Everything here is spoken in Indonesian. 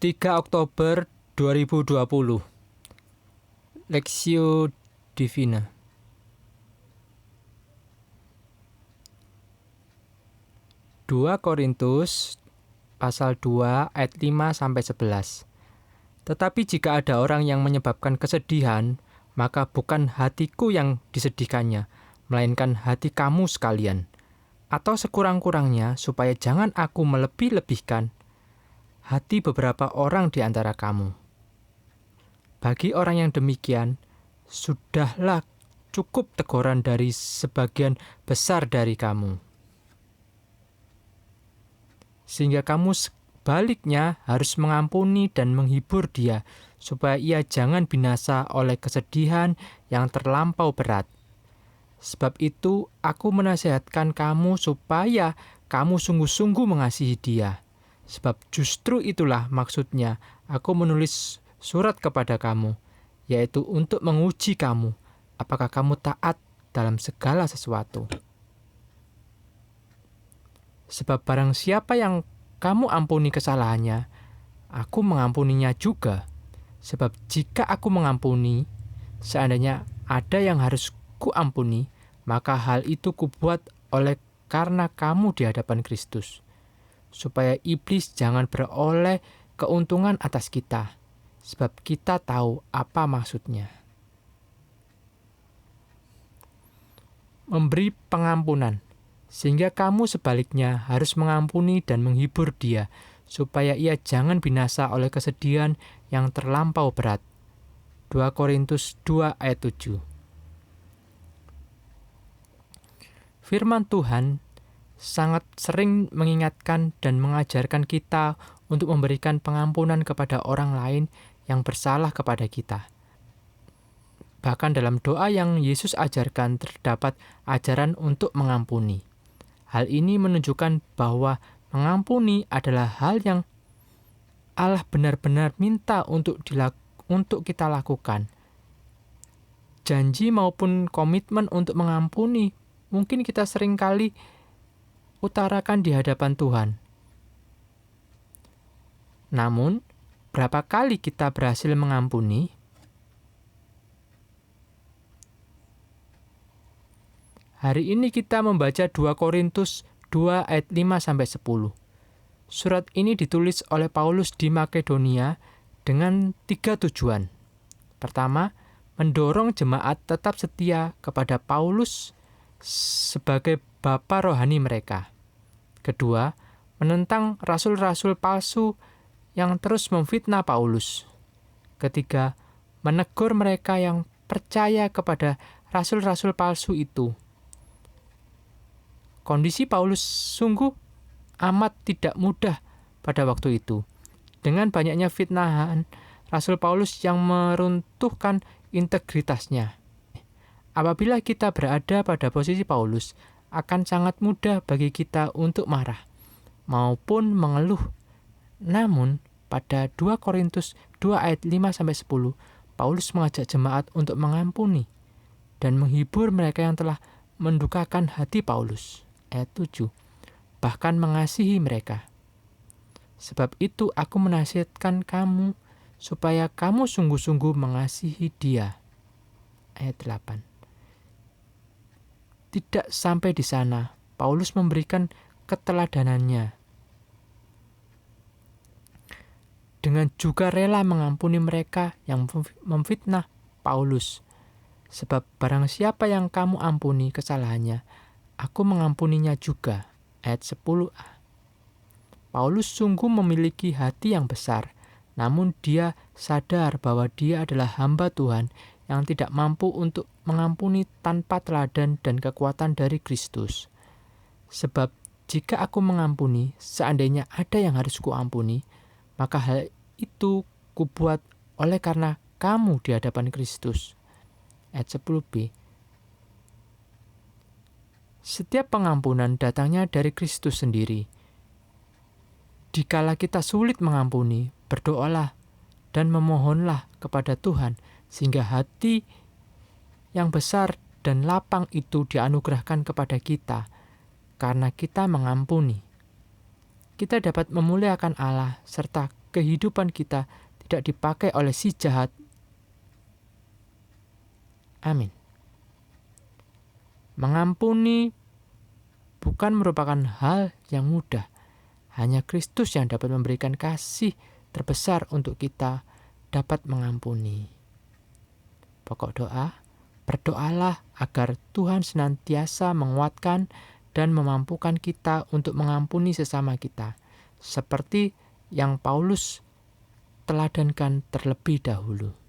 3 Oktober 2020. Lexio Divina. Dua Korintus pasal 2 ayat 5-11. Tetapi jika ada orang yang menyebabkan kesedihan, maka bukan hatiku yang disedihkannya, melainkan hati kamu sekalian. Atau sekurang-kurangnya, supaya jangan aku melebih-lebihkan hati beberapa orang di antara kamu. Bagi orang yang demikian, sudahlah cukup teguran dari sebagian besar dari kamu. Sehingga kamu sebaliknya harus mengampuni dan menghibur dia, supaya ia jangan binasa oleh kesedihan yang terlampau berat. Sebab itu, aku menasihatkan kamu supaya kamu sungguh-sungguh mengasihi dia. Sebab justru itulah maksudnya aku menulis surat kepada kamu, yaitu untuk menguji kamu, apakah kamu taat dalam segala sesuatu. Sebab barang siapa yang kamu ampuni kesalahannya, aku mengampuninya juga. Sebab jika aku mengampuni, seandainya ada yang harus kuampuni, maka hal itu kubuat oleh karena kamu di hadapan Kristus, supaya iblis jangan beroleh keuntungan atas kita, sebab kita tahu apa maksudnya. Memberi pengampunan, sehingga kamu sebaliknya harus mengampuni dan menghibur dia, supaya ia jangan binasa oleh kesedihan yang terlampau berat. 2 Korintus 2 ayat 7. Firman Tuhan sangat sering mengingatkan dan mengajarkan kita untuk memberikan pengampunan kepada orang lain yang bersalah kepada kita. Bahkan dalam doa yang Yesus ajarkan terdapat ajaran untuk mengampuni. Hal ini menunjukkan bahwa mengampuni adalah hal yang Allah benar-benar minta untuk kita lakukan. Janji maupun komitmen untuk mengampuni mungkin kita seringkali utarakan di hadapan Tuhan. Namun, berapa kali kita berhasil mengampuni? Hari ini kita membaca 2 Korintus 2 ayat 5-10. Surat ini ditulis oleh Paulus di Makedonia dengan 3 tujuan. Pertama, mendorong jemaat tetap setia kepada Paulus sebagai bapa rohani mereka. Kedua, menentang rasul-rasul palsu yang terus memfitnah Paulus. Ketiga, menegur mereka yang percaya kepada rasul-rasul palsu itu. Kondisi Paulus sungguh amat tidak mudah pada waktu itu. Dengan banyaknya fitnahan, Rasul Paulus yang meruntuhkan integritasnya. Apabila kita berada pada posisi Paulus, akan sangat mudah bagi kita untuk marah maupun mengeluh. Namun, pada 2 Korintus 2 ayat 5-10, Paulus mengajak jemaat untuk mengampuni dan menghibur mereka yang telah mendukakan hati Paulus. Ayat 7, bahkan mengasihi mereka. Sebab itu aku menasihatkan kamu supaya kamu sungguh-sungguh mengasihi dia. Ayat 8. Tidak sampai di sana, Paulus memberikan keteladanannya dengan juga rela mengampuni mereka yang memfitnah Paulus. Sebab barang siapa yang kamu ampuni kesalahannya, aku mengampuninya juga. Ayat 10a. Paulus sungguh memiliki hati yang besar, namun dia sadar bahwa dia adalah hamba Tuhan yang tidak mampu untuk mengampuni tanpa teladan dan kekuatan dari Kristus. Sebab jika aku mengampuni, seandainya ada yang harus kuampuni, maka hal itu kubuat oleh karena kamu di hadapan Kristus. Ayat 10b. Setiap pengampunan datangnya dari Kristus sendiri. Dikala kita sulit mengampuni, berdoalah dan memohonlah kepada Tuhan, sehingga hati yang besar dan lapang itu dianugerahkan kepada kita, karena kita mengampuni. Kita dapat memuliakan Allah, serta kehidupan kita tidak dipakai oleh si jahat. Amin. Mengampuni bukan merupakan hal yang mudah. Hanya Kristus yang dapat memberikan kasih terbesar untuk kita dapat mengampuni. Pokok doa, berdoalah agar Tuhan senantiasa menguatkan dan memampukan kita untuk mengampuni sesama kita, seperti yang Paulus teladankan terlebih dahulu.